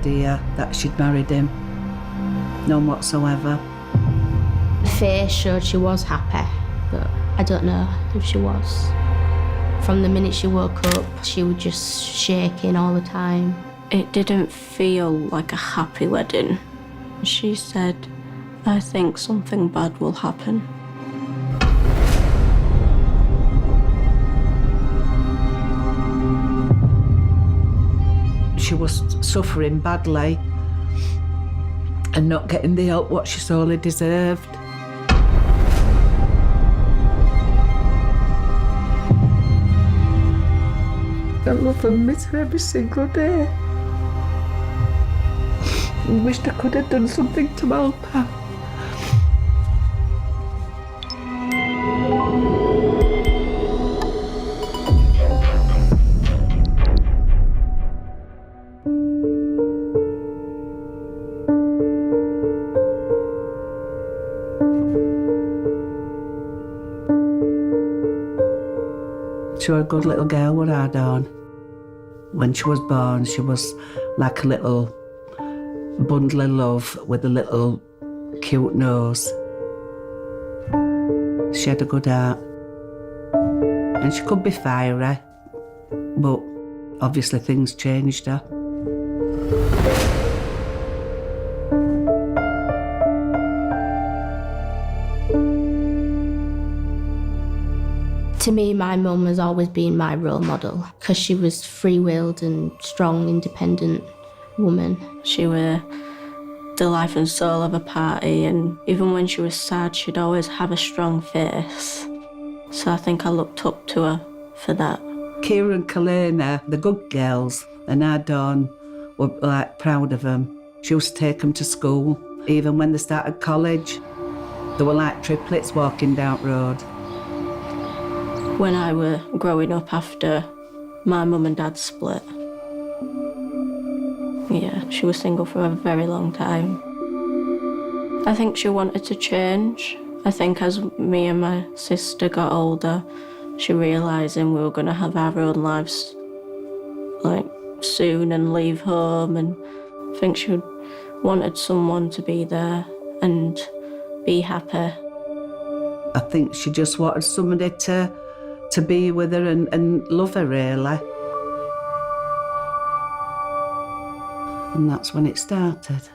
idea that she'd married him. None whatsoever. The face showed she was happy, but I don't know if she was. From the minute she woke up, she was just shaking all the time. It didn't feel like a happy wedding. She said, "I think something bad will happen." She was suffering badly and not getting the help what she sorely deserved. I love and miss her every single day. I wished I could have done something to help her. She was a good little girl, what I done. When she was born, she was like a little bundle of love with a little cute nose. She had a good heart. And she could be fiery, but obviously things changed her. To me, my mum has always been my role model because she was free-willed and strong, independent woman. She was the life and soul of a party, and even when she was sad, she'd always have a strong face. So I think I looked up to her for that. Kira and Kalena, the good girls, and our Dawn were like proud of them. She used to take them to school. Even when they started college, they were like triplets walking down the road. When I were growing up after my mum and dad split, yeah, she was single for a very long time. I think she wanted to change. I think as me and my sister got older, she realising we were going to have our own lives like soon and leave home, and I think she wanted someone to be there and be happy. I think she just wanted somebody to be with her and love her, really. And that's when it started.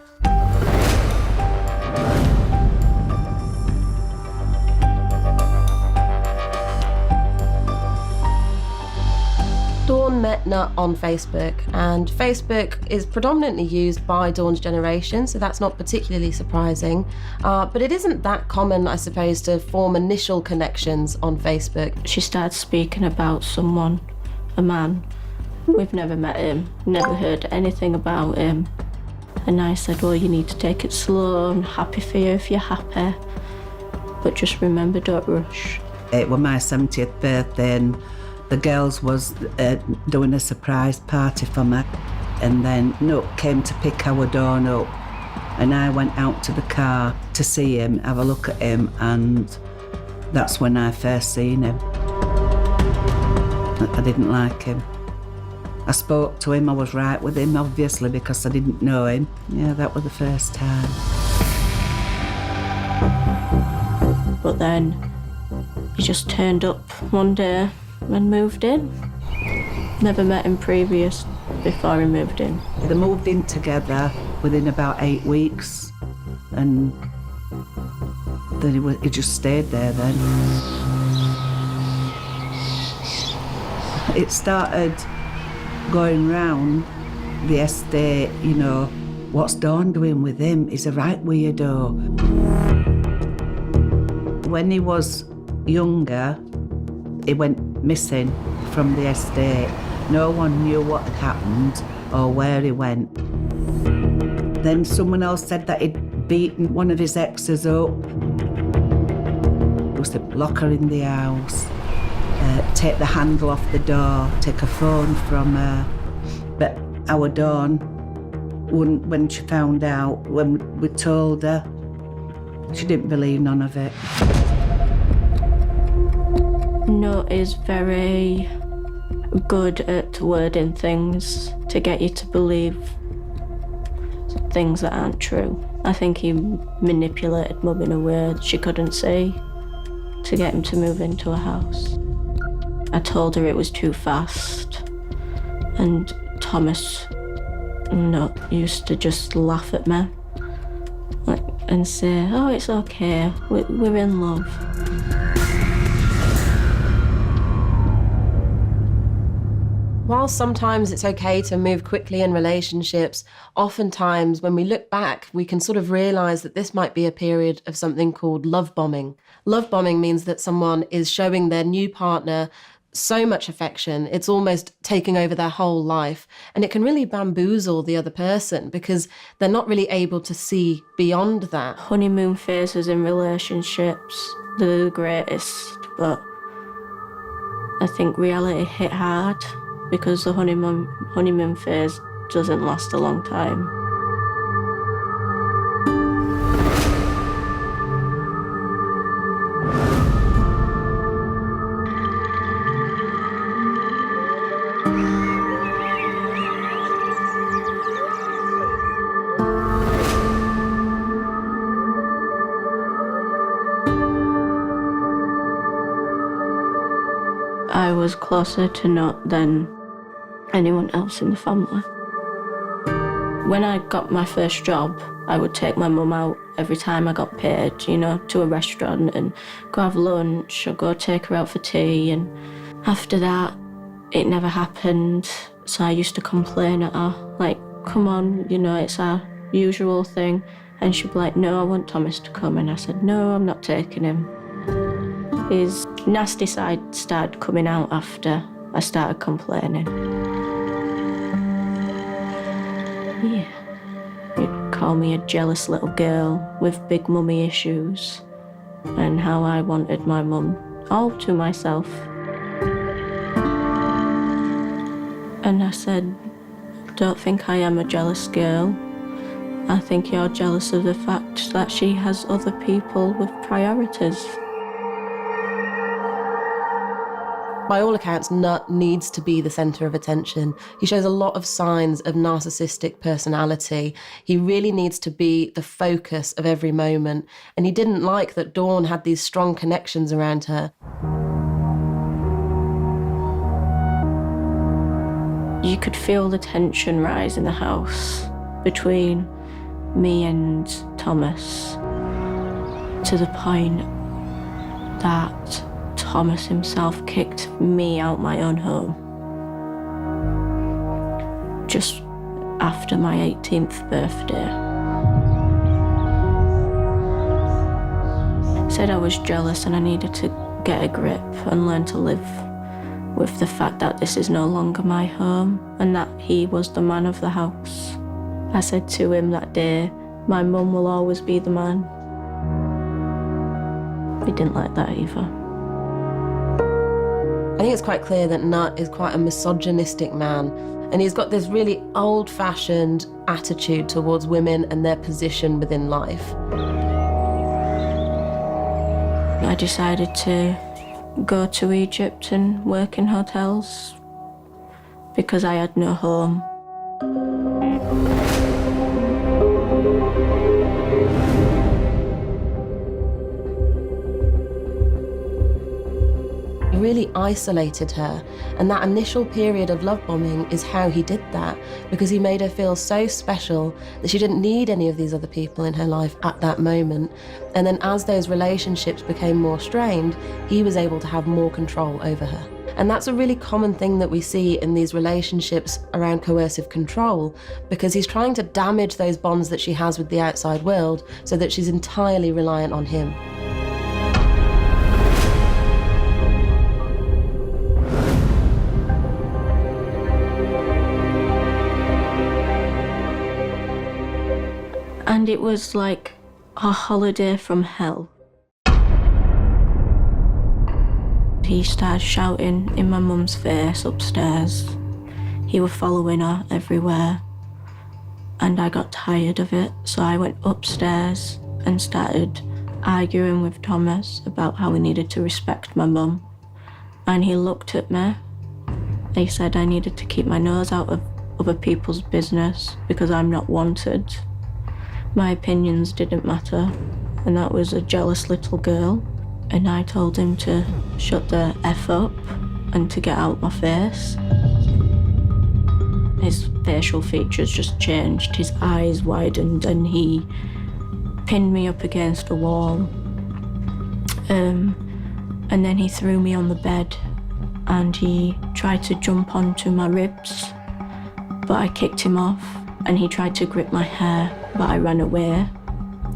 Dawn met Nutt on Facebook, and Facebook is predominantly used by Dawn's generation, so that's not particularly surprising. But it isn't that common, I suppose, to form initial connections on Facebook. She started speaking about someone, a man. We've never met him, never heard anything about him. And I said, well, you need to take it slow. I'm happy for you if you're happy. But just remember, don't rush. It was my 70th birthday, and the girls was doing a surprise party for me. And then Nutt came to pick our Dawn up, and I went out to the car to see him, have a look at him, and that's when I first seen him. I didn't like him. I spoke to him, I was right with him, obviously, because I didn't know him. Yeah, that was the first time. But then he just turned up one day and moved in. Never met him before he moved in. They moved in together within about 8 weeks, and then he just stayed there then. It started going round the estate, you know, what's Dawn doing with him? He's a right weirdo. When he was younger, he went missing from the estate. No one knew what had happened or where he went. Then someone else said that he'd beaten one of his exes up. He used to lock her in the house, take the handle off the door, take a phone from her. But our Dawn wouldn't, when she found out, when we told her, she didn't believe none of it. Nutt is very good at wording things to get you to believe things that aren't true. I think he manipulated Mum in a way that she couldn't see to get him to move into a house. I told her it was too fast, and Thomas Nutt used to just laugh at me and say, oh, it's okay, we're in love. While sometimes it's okay to move quickly in relationships, oftentimes when we look back, we can sort of realise that this might be a period of something called love bombing. Love bombing means that someone is showing their new partner so much affection, it's almost taking over their whole life. And it can really bamboozle the other person because they're not really able to see beyond that. Honeymoon phases in relationships, they're the greatest, but I think reality hit hard because the honeymoon phase doesn't last a long time. I was closer to Nutt than anyone else in the family. When I got my first job, I would take my mum out every time I got paid, to a restaurant and go have lunch or go take her out for tea. And after that, it never happened. So I used to complain at her, like, come on, it's our usual thing. And she'd be like, no, I want Thomas to come. And I said, no, I'm not taking him. His nasty side started coming out after I started complaining. Yeah, you'd call me a jealous little girl with big mummy issues and how I wanted my mum all to myself. And I said, don't think I am a jealous girl. I think you're jealous of the fact that she has other people with priorities. By all accounts, Nutt needs to be the centre of attention. He shows a lot of signs of narcissistic personality. He really needs to be the focus of every moment. And he didn't like that Dawn had these strong connections around her. You could feel the tension rise in the house between me and Thomas, to the point that Thomas himself kicked me out my own home just after my 18th birthday. Said I was jealous and I needed to get a grip and learn to live with the fact that this is no longer my home and that he was the man of the house. I said to him that day, my mum will always be the man. He didn't like that either. I think it's quite clear that Nutt is quite a misogynistic man, and he's got this really old-fashioned attitude towards women and their position within life. I decided to go to Egypt and work in hotels because I had no home. He really isolated her, and that initial period of love bombing is how he did that, because he made her feel so special that she didn't need any of these other people in her life at that moment. And then as those relationships became more strained, he was able to have more control over her. And that's a really common thing that we see in these relationships around coercive control, because he's trying to damage those bonds that she has with the outside world so that she's entirely reliant on him. And it was like a holiday from hell. He started shouting in my mum's face upstairs. He was following her everywhere. And I got tired of it, so I went upstairs and started arguing with Thomas about how he needed to respect my mum. And he looked at me. He said I needed to keep my nose out of other people's business because I'm not wanted. My opinions didn't matter, and that was a jealous little girl. And I told him to shut the F up and to get out my face. His facial features just changed, his eyes widened, and he pinned me up against a wall. And then he threw me on the bed and he tried to jump onto my ribs, but I kicked him off, and he tried to grip my hair, but I ran away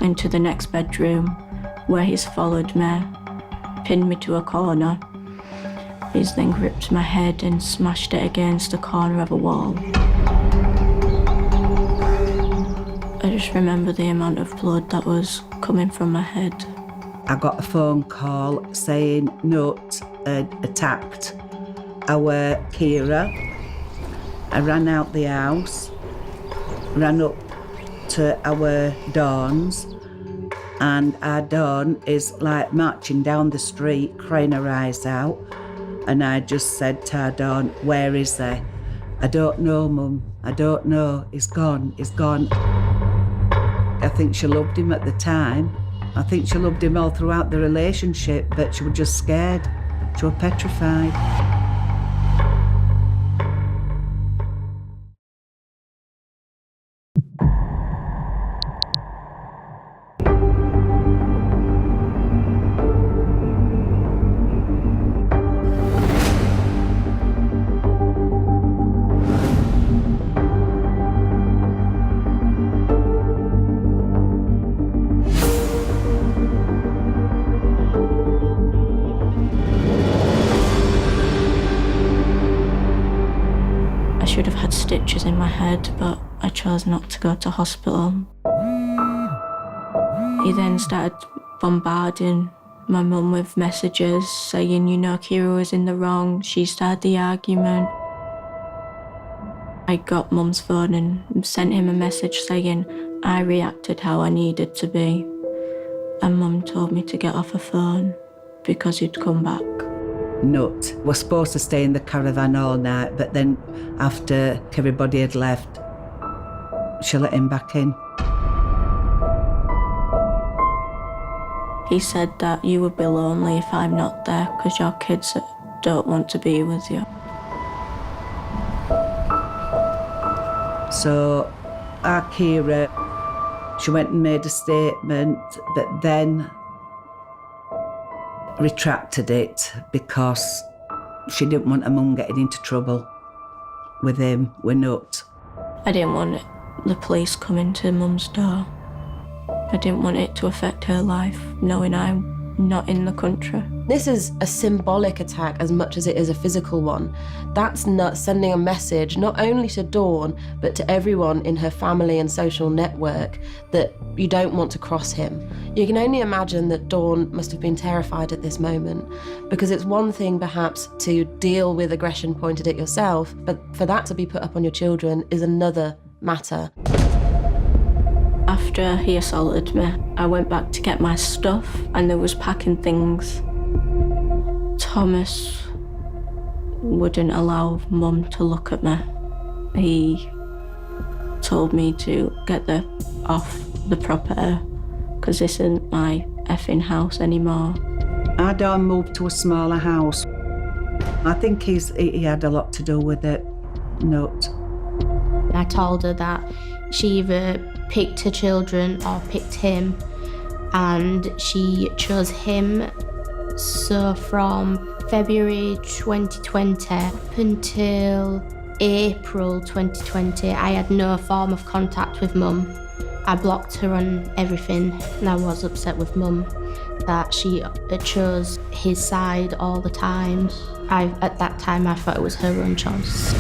into the next bedroom where he's followed me, pinned me to a corner. He's then gripped my head and smashed it against the corner of a wall. I just remember the amount of blood that was coming from my head. I got a phone call saying Nutt had attacked our Kira. I ran out the house, ran up to our Dawn's, and our Dawn is like marching down the street, crying her eyes out. And I just said to our Dawn, "Where is he?" "I don't know, Mum, I don't know, he's gone, he's gone." I think she loved him at the time. I think she loved him all throughout the relationship, but she was just scared. She was petrified. I should have had stitches in my head, but I chose not to go to hospital. He then started bombarding my mum with messages saying, you know, Kira was in the wrong, she started the argument. I got Mum's phone and sent him a message saying I reacted how I needed to be. And Mum told me to get off her phone because he'd come back. Nutt was supposed to stay in the caravan all night, but then after everybody had left, she let him back in. He said that you would be lonely if I'm not there because your kids don't want to be with you. So our Kira, she went and made a statement, but then retracted it because she didn't want her mum getting into trouble with him, with Nutt. I didn't want the police coming to Mum's door. I didn't want it to affect her life, knowing I'm not in the country. This is a symbolic attack as much as it is a physical one. That's Nutt sending a message not only to Dawn, but to everyone in her family and social network that you don't want to cross him. You can only imagine that Dawn must have been terrified at this moment, because it's one thing perhaps to deal with aggression pointed at yourself, but for that to be put up on your children is another matter. After he assaulted me, I went back to get my stuff and there was packing things. Thomas wouldn't allow Mum to look at me. He told me to get off the property because this isn't my effing house anymore. Our Dawn moved to a smaller house. I think he had a lot to do with it, Nutt. I told her that she either picked her children or picked him, and she chose him. So from February 2020 up until April 2020, I had no form of contact with Mum. I blocked her on everything, and I was upset with Mum that she chose his side all the time. At that time, I thought it was her own choice.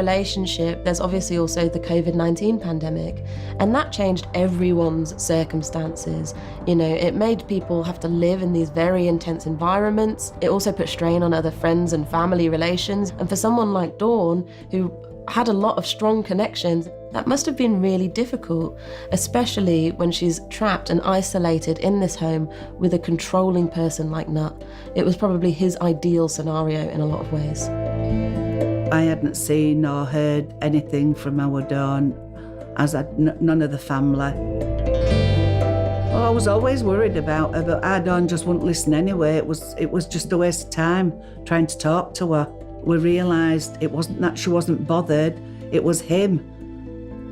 relationship, there's obviously also the COVID-19 pandemic, and that changed everyone's circumstances. You know, it made people have to live in these very intense environments. It also put strain on other friends and family relations. And for someone like Dawn, who had a lot of strong connections, that must have been really difficult, especially when she's trapped and isolated in this home with a controlling person like Nutt. It was probably his ideal scenario in a lot of ways. I hadn't seen or heard anything from our Dawn, as had none of the family. Well, I was always worried about her, but our Dawn just wouldn't listen anyway. It was just a waste of time trying to talk to her. We realised it wasn't that she wasn't bothered, it was him.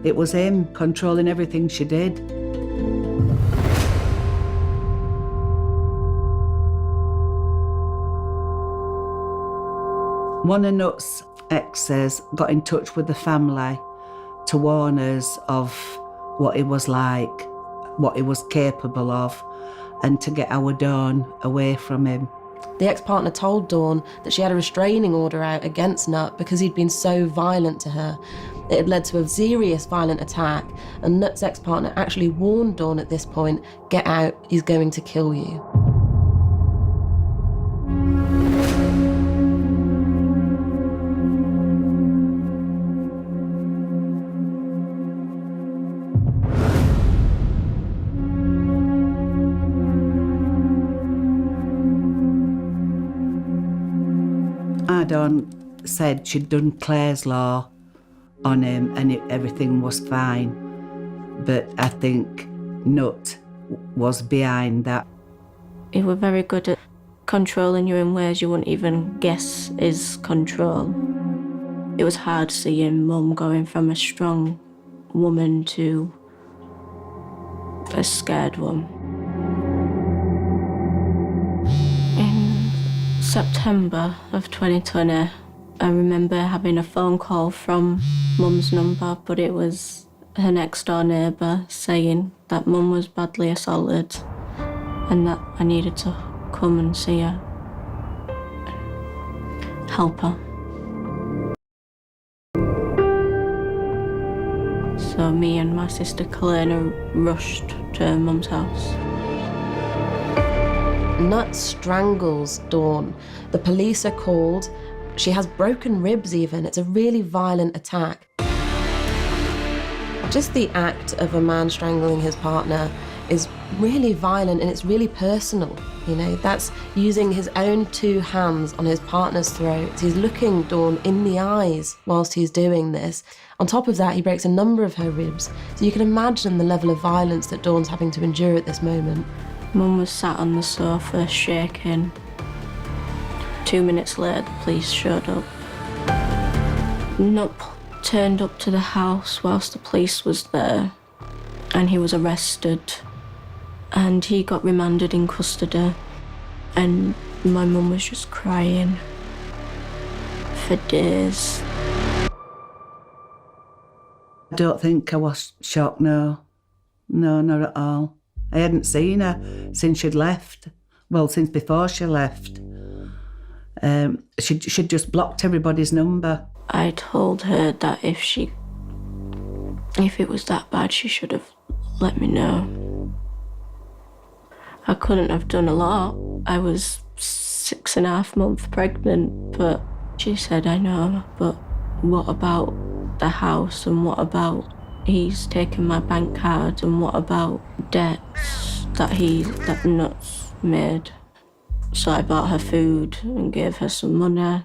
It was him controlling everything she did. One of Nutt's exes got in touch with the family to warn us of what he was like, what he was capable of, and to get our Dawn away from him. The ex-partner told Dawn that she had a restraining order out against Nutt because he'd been so violent to her. It had led to a serious violent attack, and Nutt's ex-partner actually warned Dawn at this point, "Get out, he's going to kill you." Dawn said she'd done Clare's law on him and everything was fine. But I think Nutt was behind that. He was very good at controlling you in ways you wouldn't even guess is control. It was hard seeing Mum going from a strong woman to a scared one. September of 2020, I remember having a phone call from Mum's number, but it was her next door neighbour saying that Mum was badly assaulted and that I needed to come and see her, help her. So me and my sister Kalena rushed to Mum's house. Nutt strangles Dawn. The police are called. She has broken ribs even. It's a really violent attack. Just the act of a man strangling his partner is really violent and it's really personal. You know, that's using his own two hands on his partner's throat. He's looking Dawn in the eyes whilst he's doing this. On top of that, he breaks a number of her ribs. So you can imagine the level of violence that Dawn's having to endure at this moment. Mum was sat on the sofa, shaking. 2 minutes later, the police showed up. Nutt turned up to the house whilst the police was there, and he was arrested, and he got remanded in custody, and my mum was just crying for days. I don't think I was shocked, no. No, not at all. I hadn't seen her since she'd left. Well, since before she left. She'd just blocked everybody's number. I told her that if it was that bad, she should have let me know. I couldn't have done a lot. I was 6.5 months pregnant, but she said, I know, but what about the house, and what about he's taken my bank card, and what about debts that Nutt's made? So I bought her food and gave her some money,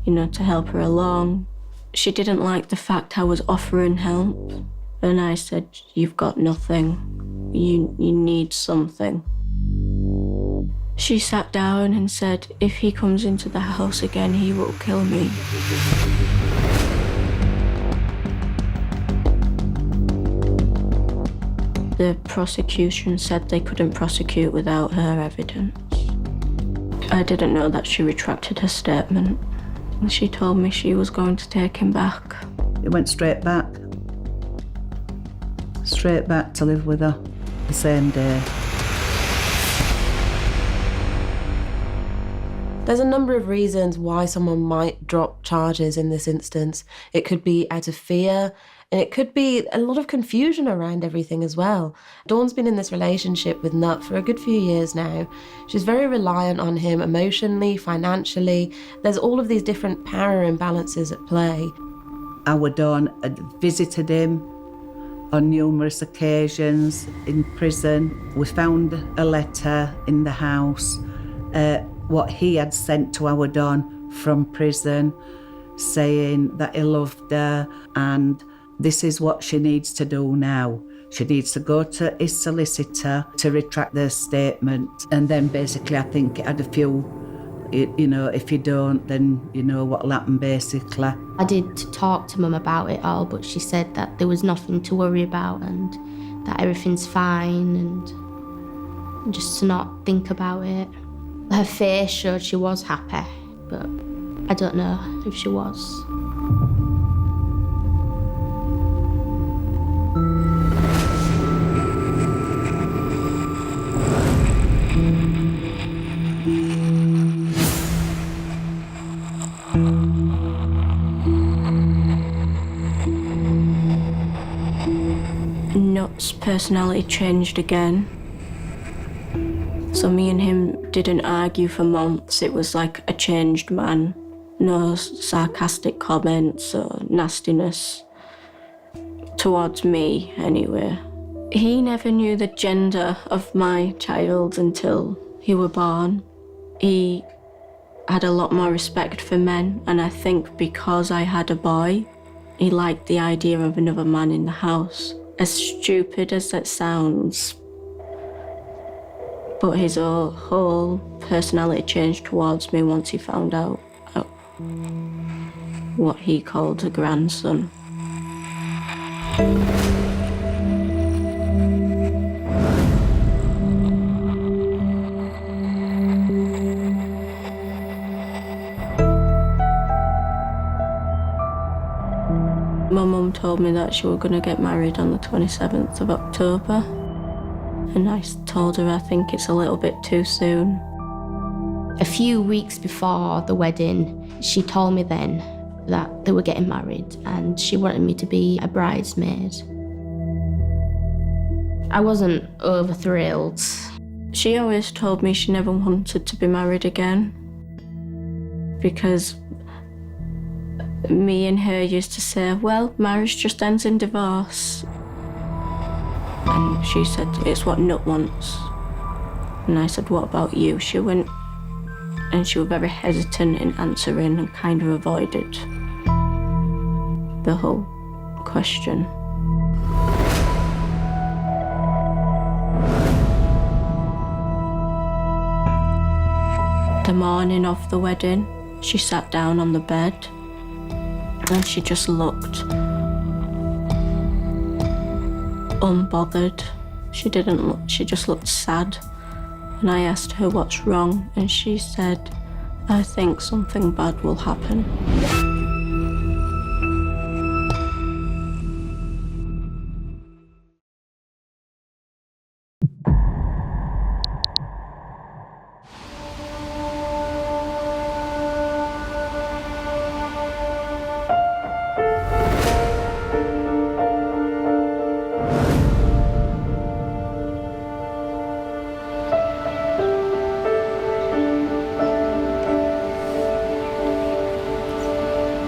to help her along. She didn't like the fact I was offering help, and I said, you've got nothing, you need something. She sat down and said, if he comes into the house again, he will kill me. The prosecution said they couldn't prosecute without her evidence. I didn't know that she retracted her statement. She told me she was going to take him back. It went straight back. Straight back to live with her the same day. There's a number of reasons why someone might drop charges in this instance. It could be out of fear, and it could be a lot of confusion around everything as well. Dawn's been in this relationship with Nutt for a good few years now. She's very reliant on him emotionally, financially. There's all of these different power imbalances at play. Our Dawn had visited him on numerous occasions in prison. We found a letter in the house, what he had sent to our Dawn from prison, saying that he loved her and this is what she needs to do now. She needs to go to his solicitor to retract their statement. And then basically I think it had a few, if you don't, then you know what'll happen basically. I did talk to Mum about it all, but she said that there was nothing to worry about and that everything's fine and just to not think about it. Her face showed she was happy, but I don't know if she was. Nutt's personality changed again. So me and him didn't argue for months. It was like a changed man. No sarcastic comments or nastiness. Towards me, anyway. He never knew the gender of my child until he were born. He had a lot more respect for men, and I think because I had a boy, he liked the idea of another man in the house. As stupid as that sounds, but his whole personality changed towards me once he found out what he called a grandson. My mum told me that she was going to get married on the 27th of October. And I told her I think it's a little bit too soon. A few weeks before the wedding, she told me then that they were getting married and she wanted me to be a bridesmaid. I wasn't over thrilled. She always told me she never wanted to be married again because me and her used to say, well, marriage just ends in divorce. And she said, it's what Nutt wants. And I said, what about you? She went, and she was very hesitant in answering and kind of avoided the whole question. The morning of the wedding, she sat down on the bed and she just looked unbothered. She didn't look, she just looked sad. And I asked her what's wrong, and she said, I think something bad will happen.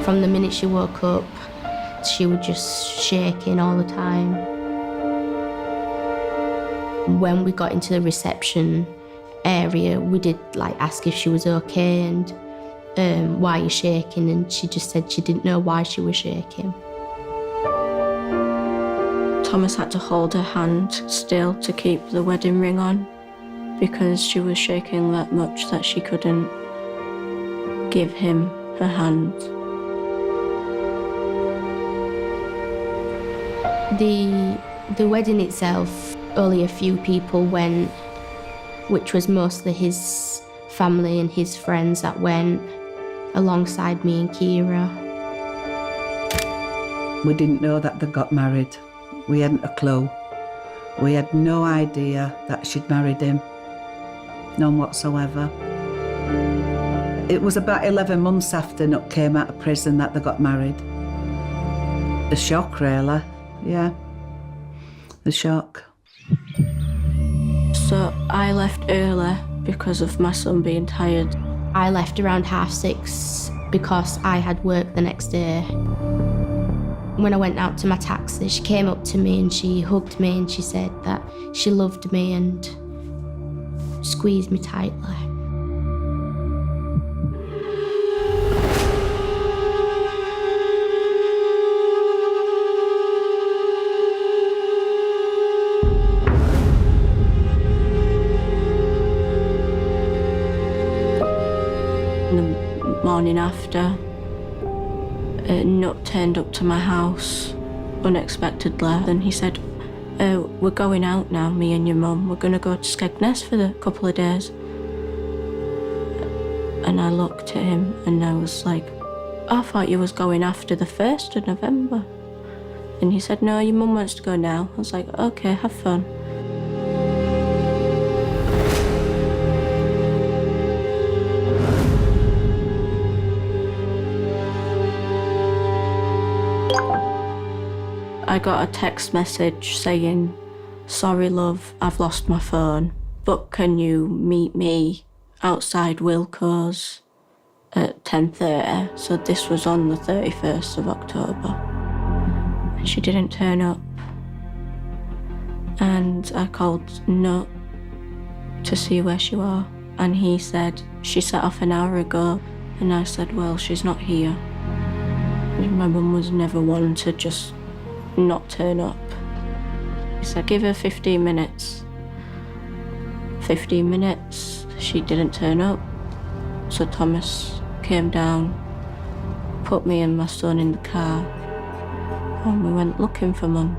From the minute she woke up, she was just shaking all the time. When we got into the reception area, we did ask if she was okay and why are you shaking, and she just said she didn't know why she was shaking. Thomas had to hold her hand still to keep the wedding ring on because she was shaking that much that she couldn't give him her hand. The wedding itself, only a few people went, which was mostly his family and his friends that went alongside me and Kira. We didn't know that they got married. We hadn't a clue. We had no idea that she'd married him. None whatsoever. It was about 11 months after Nutt came out of prison that they got married. The shock, really, yeah. The shock. So I left early because of my son being tired. I left around 6:30 because I had work the next day. When I went out to my taxi, she came up to me and she hugged me and she said that she loved me and squeezed me tightly. The morning after, Nutt turned up to my house unexpectedly and he said, we're going out now, me and your mum. We're going to go to Skegness for a couple of days. And I looked at him and I was like, I thought you was going after the 1st of November. And he said, no, your mum wants to go now. I was like, okay, have fun. I got a text message saying, sorry love, I've lost my phone, but can you meet me outside Wilco's at 10:30? So this was on the 31st of October. And she didn't turn up. And I called Nutt to see where she was. And he said, she set off an hour ago. And I said, well, she's not here. My mum was never one to just not turn up. He said, give her 15 minutes. 15 minutes, she didn't turn up. So Thomas came down, put me and my son in the car, and we went looking for Mum.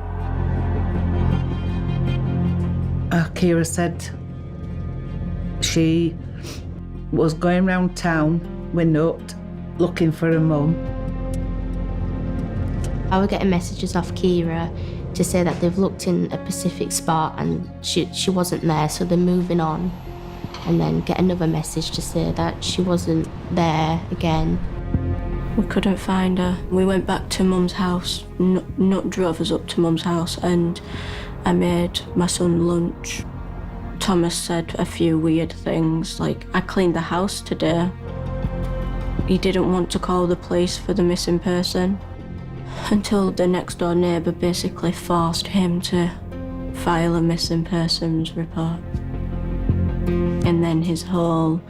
Kira said she was going round town with Nutt looking for her mum. I was getting messages off Kira to say that they've looked in a specific spot and she wasn't there, so they're moving on. And then get another message to say that she wasn't there again. We couldn't find her. We went back to Mum's house. Nutt drove us up to Mum's house and I made my son lunch. Thomas said a few weird things, like, I cleaned the house today. He didn't want to call the police for the missing person until the next door neighbour basically forced him to file a missing persons report. And then his whole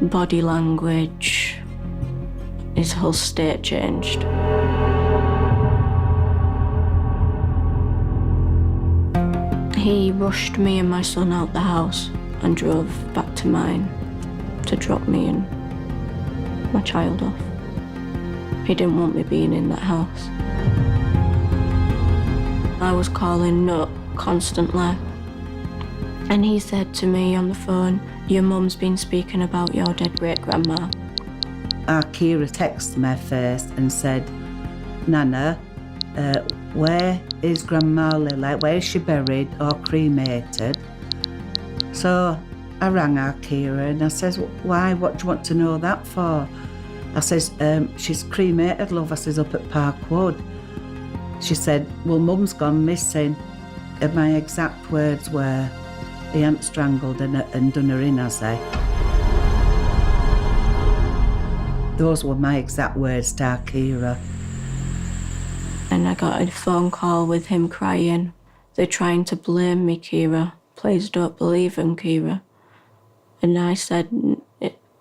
body language, his whole state changed. He rushed me and my son out the house and drove back to mine to drop me and my child off. He didn't want me being in that house. I was calling Nutt constantly. And he said to me on the phone, your mum's been speaking about your dead great-grandma. Kira texted me first and said, Nana, where is Grandma Lily? Where is she buried or cremated? So I rang Kira and I says, why? What do you want to know that for? I says, she's cremated, love. I says, up at Parkwood. She said, well, Mum's gone missing. And my exact words were, he hadn't strangled and done her in, I say. Those were my exact words to Kira. And I got a phone call with him crying. They're trying to blame me, Kira. Please don't believe him, Kira. And I said,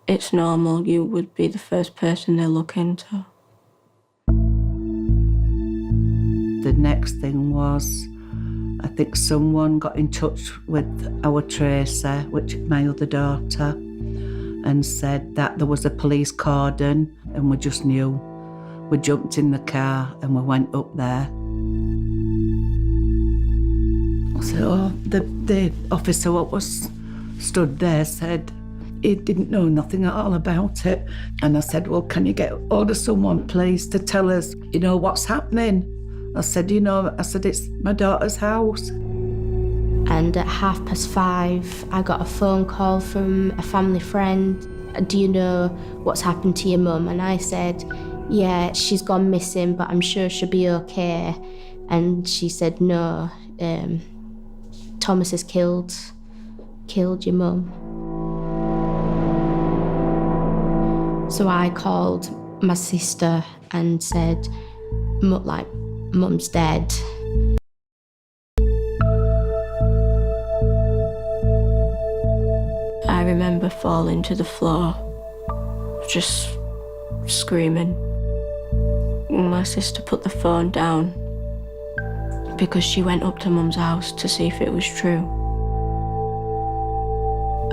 it's normal. You would be the first person they look into. The next thing was, I think someone got in touch with our Tracy, which is my other daughter, and said that there was a police cordon, and we just knew. We jumped in the car and we went up there. So the officer what was stood there said he didn't know nothing at all about it. And I said, well, can you get hold of someone, please, to tell us, what's happening? I said, it's my daughter's house. And at 5:30, I got a phone call from a family friend. do you know what's happened to your mum? And I said, yeah, she's gone missing, but I'm sure she'll be okay. And she said, no, Thomas has killed your mum. So I called my sister and said, Mum's dead. I remember falling to the floor, just screaming. My sister put the phone down because she went up to Mum's house to see if it was true.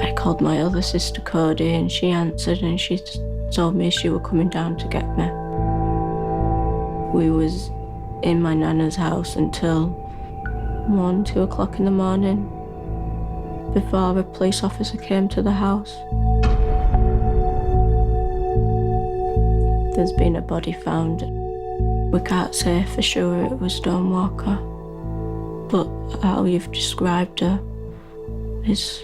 I called my other sister Cody and she answered and she told me she were coming down to get me. We was in my nana's house until 1, 2 o'clock in the morning before a police officer came to the house. There's been a body found. We can't say for sure it was Dawn Walker, but how you've described her is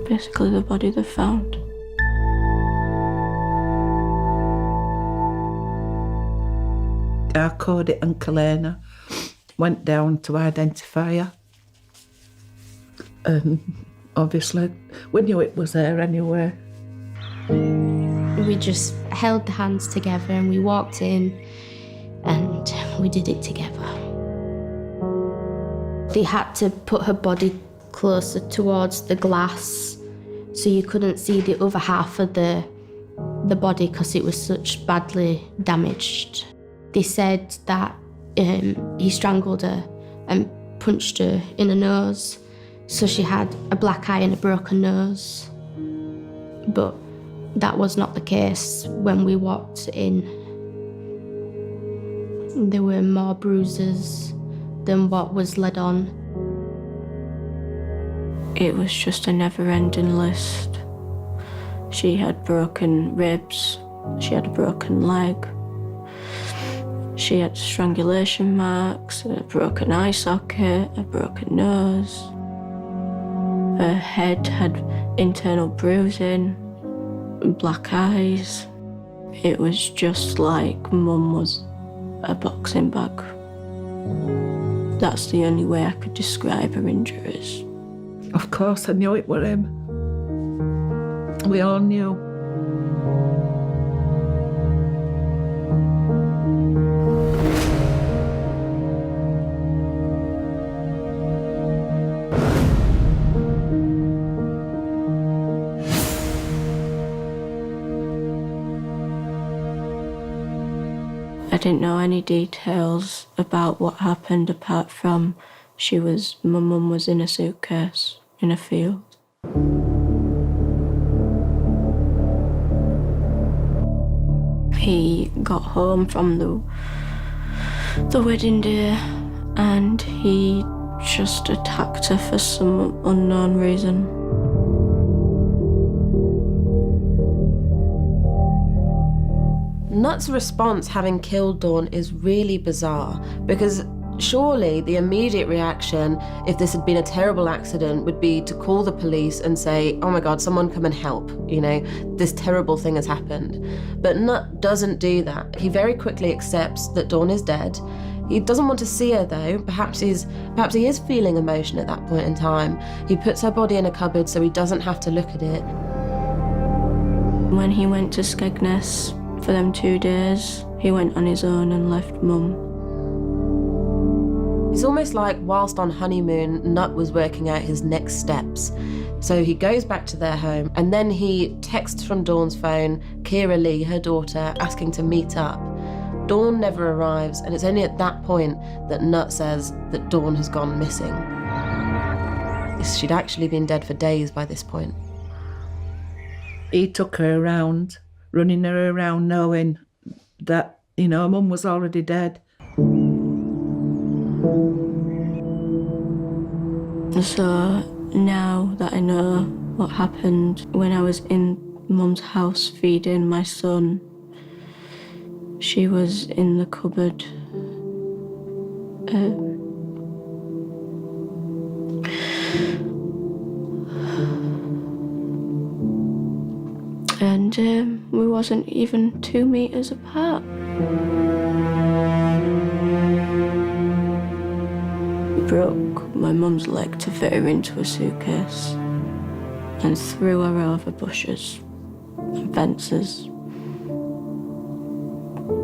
basically the body they found. Our Cody and Kalena went down to identify her. Obviously, we knew it was her anyway. We just held the hands together and we walked in and we did it together. They had to put her body closer towards the glass so you couldn't see the other half of the body because it was such badly damaged. They said that he strangled her and punched her in the nose, so she had a black eye and a broken nose. But that was not the case when we walked in. There were more bruises than what was led on. It was just a never-ending list. She had broken ribs, she had a broken leg, she had strangulation marks, a broken eye socket, a broken nose. Her head had internal bruising, black eyes. It was just like Mum was a boxing bag. That's the only way I could describe her injuries. Of course, I knew it were him. We all knew. I didn't know any details about what happened apart from my mum was in a suitcase in a field. He got home from the wedding day and he just attacked her for some unknown reason. Nutt's response, having killed Dawn, is really bizarre because surely the immediate reaction, if this had been a terrible accident, would be to call the police and say, oh my God, someone come and help, this terrible thing has happened. But Nutt doesn't do that. He very quickly accepts that Dawn is dead. He doesn't want to see her though. Perhaps he is feeling emotion at that point in time. He puts her body in a cupboard so he doesn't have to look at it. When he went to Skegness for them 2 days, he went on his own and left Mum. It's almost like whilst on honeymoon, Nutt was working out his next steps. So he goes back to their home and then he texts from Dawn's phone, Kira Lee, her daughter, asking to meet up. Dawn never arrives, and it's only at that point that Nutt says that Dawn has gone missing. She'd actually been dead for days by this point. He took her around, running her around knowing that, Mum was already dead. So now that I know what happened when I was in Mum's house feeding my son, she was in the cupboard. And we wasn't even 2 metres apart. He broke my mum's leg to fit her into a suitcase and threw her over bushes and fences.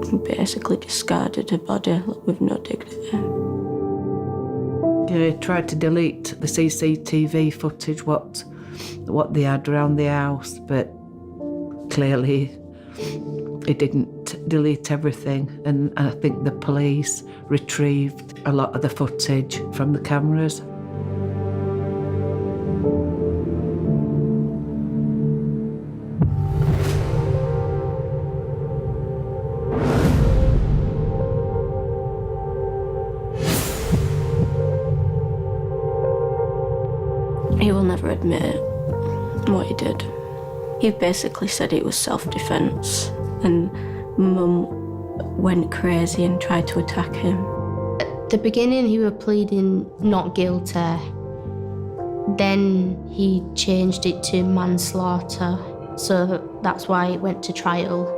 He basically discarded her body with no dignity. He tried to delete the CCTV footage, what they had around the house, but clearly he didn't delete everything, and I think the police retrieved a lot of the footage from the cameras. He will never admit what he did. He basically said it was self-defence, and Mum went crazy and tried to attack him. At the beginning, he was pleading not guilty. Then he changed it to manslaughter, so that's why it went to trial.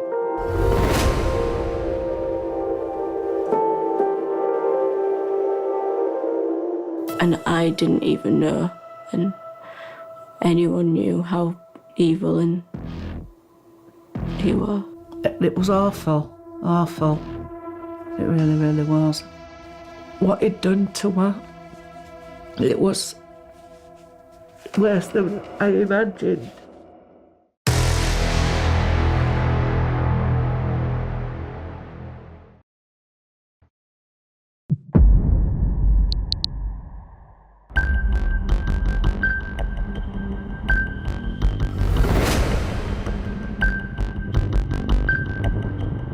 And I didn't even know, and anyone knew how evil and he was. It was awful, awful. It really, really was. What he'd done to her, it was worse than I imagined.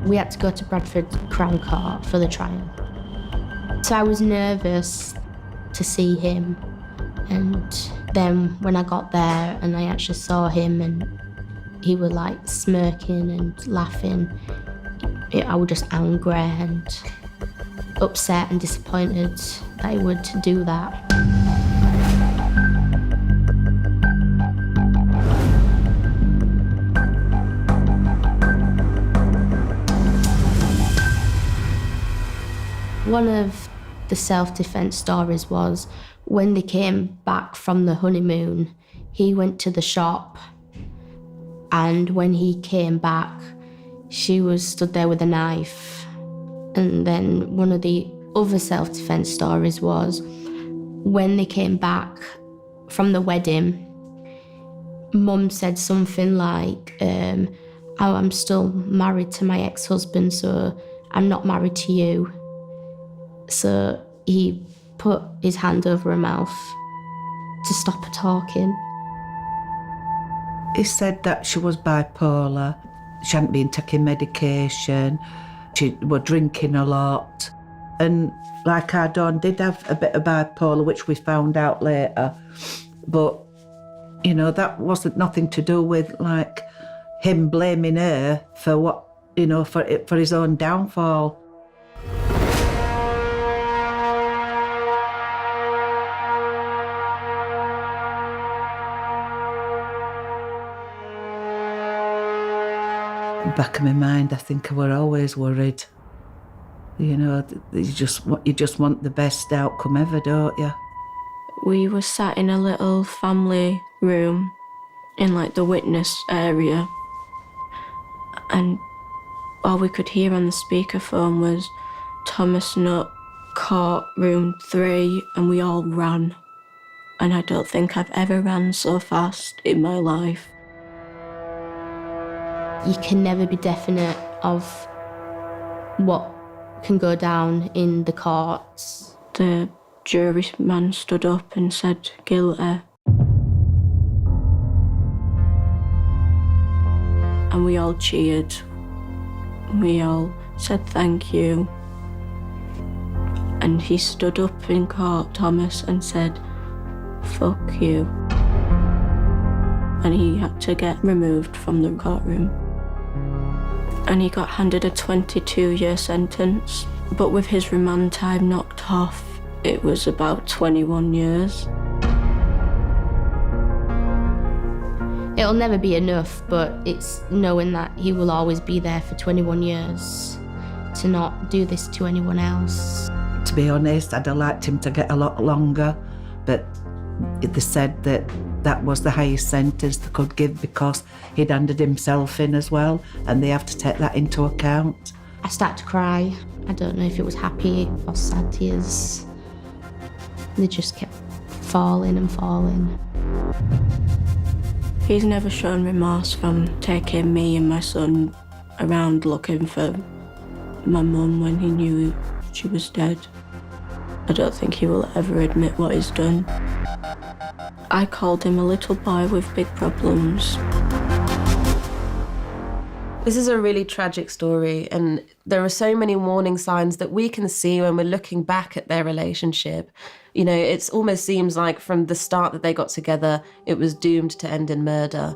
We had to go to Bradford Crown Court for the trial. So I was nervous to see him, and then when I got there and I actually saw him and he was like smirking and laughing, I was just angry and upset and disappointed that he would do that. One of the self-defense stories was when they came back from the honeymoon, he went to the shop, and when he came back, she was stood there with a knife. And then one of the other self-defense stories was when they came back from the wedding, Mum said something like, oh, I'm still married to my ex-husband, so I'm not married to you. So he put his hand over her mouth to stop her talking. He said that she was bipolar, she hadn't been taking medication, she was drinking a lot. And like our Dawn did have a bit of bipolar, which we found out later. But, you know, that wasn't nothing to do with like him blaming her for what, you know, for his own downfall. Back of my mind, I think I were always worried. You know, you just want the best outcome ever, don't you? We were sat in a little family room in like the witness area, and all we could hear on the speakerphone was Thomas Nutt, court room 3, and we all ran. And I don't think I've ever ran so fast in my life. You can never be definite of what can go down in the courts. The juryman stood up and said, guilty. And we all cheered. We all said thank you. And he stood up in court, Thomas, and said, fuck you. And he had to get removed from the courtroom. And he got handed a 22-year sentence, but with his remand time knocked off, it was about 21 years. It'll never be enough, but it's knowing that he will always be there for 21 years to not do this to anyone else. To be honest, I'd have liked him to get a lot longer, but they said that that was the highest sentence they could give because he'd handed himself in as well, and they have to take that into account. I started to cry. I don't know if it was happy or sad tears. They just kept falling and falling. He's never shown remorse from taking me and my son around looking for my mum when he knew she was dead. I don't think he will ever admit what he's done. I called him a little boy with big problems. This is a really tragic story, and there are so many warning signs that we can see when we're looking back at their relationship. You know, it almost seems like from the start that they got together, it was doomed to end in murder.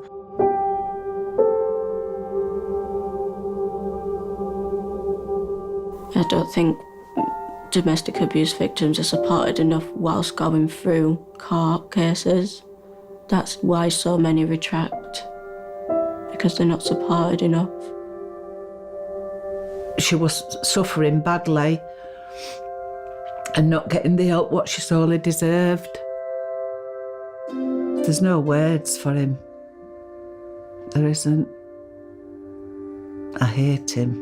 I don't think domestic abuse victims are supported enough whilst going through court cases. That's why so many retract, because they're not supported enough. She was suffering badly and not getting the help what she sorely deserved. There's no words for him. There isn't. I hate him.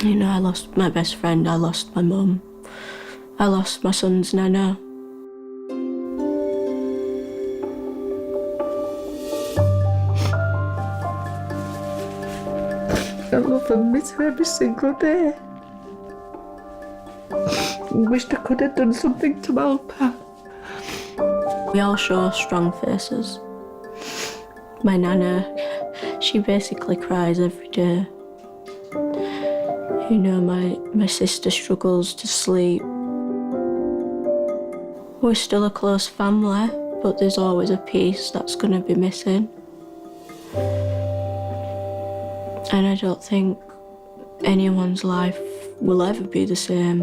You know, I lost my best friend, I lost my mum, I lost my son's nana. I love and miss her every single day. I wished I could have done something to help her. We all show strong faces. My nana, she basically cries every day. You know, my sister struggles to sleep. We're still a close family, but there's always a piece that's going to be missing. And I don't think anyone's life will ever be the same.